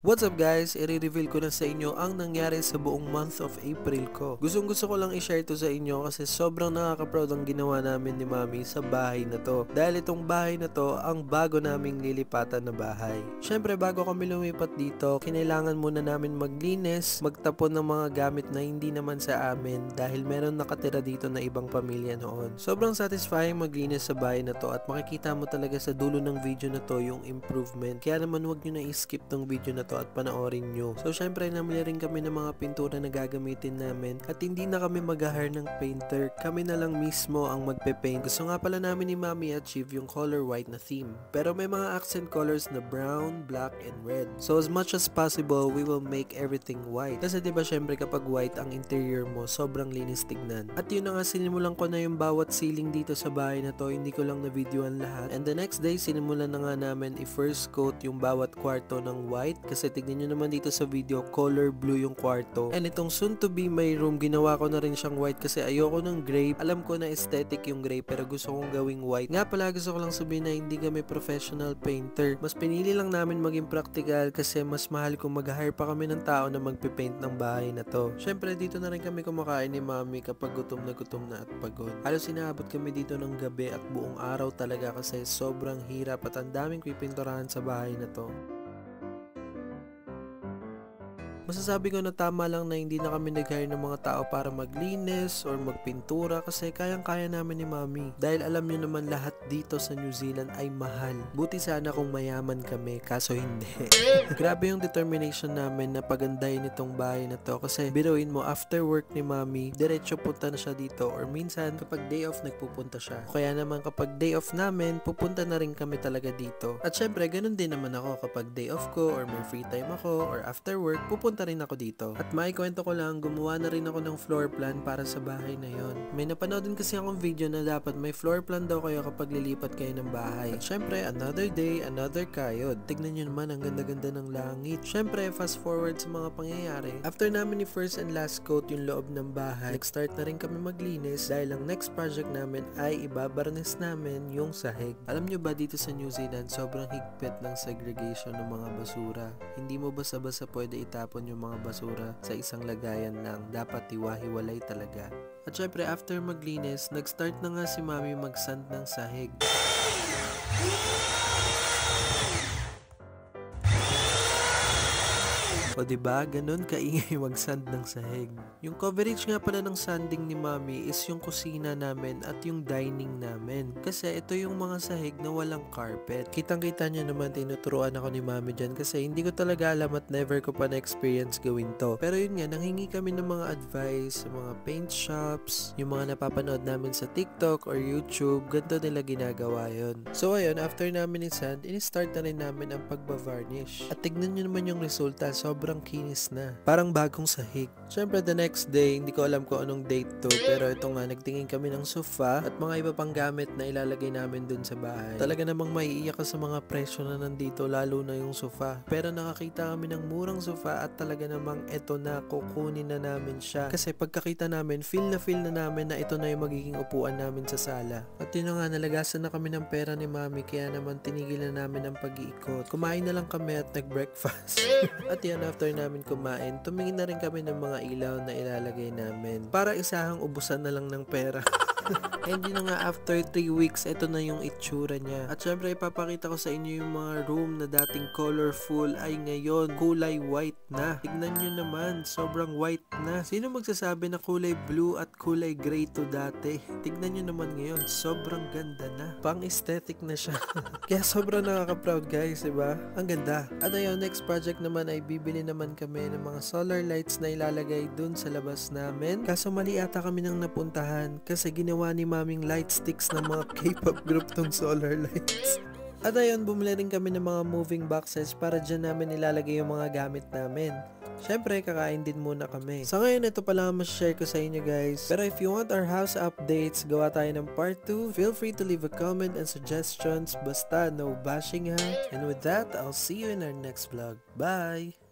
What's up guys? I-reveal ko na sa inyo ang nangyari sa buong month of April ko. Gusto ko lang i-share to sa inyo kasi sobrang nakaka-proud ang ginawa namin ni Mami sa bahay na to. Dahil itong bahay na to ang bago naming lilipatan na bahay. Syempre bago kami lumipat dito, kinailangan muna namin maglinis, magtapon ng mga gamit na hindi naman sa amin dahil meron nakatira dito na ibang pamilya noon. Sobrang satisfying maglinis sa bahay na to at makikita mo talaga sa dulo ng video na to yung improvement. Kaya naman huwag nyo na i-skip tong video na to at panoorin nyo. So syempre namili rin kami ng mga pintura na gagamitin namin at hindi na kami mag-hire ng painter. Kami na lang mismo ang magpe-paint. Gusto nga pala namin ni Mami achieve yung color white na theme. Pero may mga accent colors na brown, black, and red. So as much as possible, we will make everything white. Kasi diba syempre kapag white ang interior mo, sobrang linis tignan. At yun na nga, sinimulan ko na yung bawat ceiling dito sa bahay na to. Hindi ko lang na-videoan lahat. And the next day, sinimulan na nga namin i-first coat yung bawat kwarto ng white. Kasi tignan nyo naman dito sa video, color blue yung kwarto. And itong soon to be my room, ginawa ko na rin siyang white kasi ayoko ng gray. Alam ko na aesthetic yung gray pero gusto kong gawing white. Nga pala, gusto ko lang sabihin na hindi kami professional painter. Mas pinili lang namin maging practical kasi mas mahal kung mag-hire pa kami ng tao na magpipaint ng bahay na to. Syempre dito na rin kami kumakain ni Mami kapag gutom na at pagod. Halos inaabot kami dito ng gabi at buong araw talaga kasi sobrang hirap at ang daming pipinturahan sa bahay na to. Masasabi ko na tama lang na hindi na kami nag-hire ng mga tao para maglinis or magpintura kasi kayang-kaya namin ni Mami. Dahil alam nyo naman lahat dito sa New Zealand ay mahal. Buti sana kung mayaman kami, kaso hindi. Grabe yung determination namin na pagandahin itong bahay na to kasi biruin mo, after work ni Mami, diretso punta na siya dito or minsan kapag day off nagpupunta siya. Kaya naman kapag day off namin, pupunta na rin kami talaga dito. At syempre, ganun din naman ako kapag day off ko or may free time ako or after work, pupunta rin ako dito. At maikwento ko lang, gumawa na rin ako ng floor plan para sa bahay na yon. May napanood din kasi akong video na dapat may floor plan daw kayo kapag lilipat kayo ng bahay. At syempre, another day, another kayod. Tignan nyo naman, ang ganda-ganda ng langit. Syempre, fast forward sa mga pangyayari. After namin ni first and last coat yung loob ng bahay, nag-start na rin kami maglinis dahil ang next project namin ay ibabarnis namin yung sahig. Alam nyo ba dito sa New Zealand, sobrang higpit ng segregation ng mga basura. Hindi mo basta-basta pwede itapon yung mga basura sa isang lagayan lang. Dapat hiwa-hiwalay talaga. At syempre after maglinis, nag-start na nga si Mami mag-sand ng sahig. O diba, ganun kaingay mag-sand ng sahig. Yung coverage nga pala ng sanding ni Mami is yung kusina namin at yung dining namin. Kasi ito yung mga sahig na walang carpet. Kitang-kita nyo naman, tinuturuan ako ni Mami dyan kasi hindi ko talaga alam at never ko pa na-experience gawin to. Pero yun nga, nanghingi kami ng mga advice sa mga paint shops, yung mga napapanood namin sa TikTok or YouTube, ganito nila ginagawa yun. So ayun, after namin i-sand, in-start na rin namin ang pagbavarnish. At tignan nyo naman yung resulta, sobrang kinis na. Parang bagong sahig. Syempre the next day, hindi ko alam kung anong date to, pero ito nga, nagtingin kami ng sofa at mga iba pang gamit na ilalagay namin dun sa bahay. Talaga namang maiiyak ka sa mga presyo na nandito, lalo na yung sofa. Pero nakakita kami ng murang sofa at talaga namang ito na, kukunin na namin siya. Kasi pagkakita namin, feel na namin na ito na yung magiging upuan namin sa sala. At yun nga, nalagasan na kami ng pera ni Mami, kaya naman tinigilan namin ang pag-iikot. Kumain na lang kami at nag-breakfast. At yan, after namin kumain, tumingin na rin kami ng mga ilaw na ilalagay namin. Para isahang ubusan na lang ng pera. And yun nga, after 3 weeks, ito na yung itsura niya. At syempre, ipapakita ko sa inyo yung mga room na dating colorful ay ngayon kulay white na. Tignan nyo naman, sobrang white na. Sino magsasabi na kulay blue at kulay gray to dati? Tignan nyo naman ngayon, sobrang ganda na. Pang aesthetic na siya. Kaya sobrang nakaka-proud guys, diba? Ang ganda. At ayun, next project naman ay bibili naman kami ng mga solar lights na ilalagay dun sa labas namin. Kaso mali ata kami nang napuntahan kasi ginawa ni Maming light sticks ng mga K-pop group tong solar lights. At ayun, bumili rin kami ng mga moving boxes para dyan namin ilalagay yung mga gamit namin. Syempre, kakain din muna kami. So ngayon, ito pala ang share ko sa inyo guys. Pero if you want our house updates, gawa tayo ng part 2. Feel free to leave a comment and suggestions. Basta no bashing ha. And with that, I'll see you in our next vlog. Bye!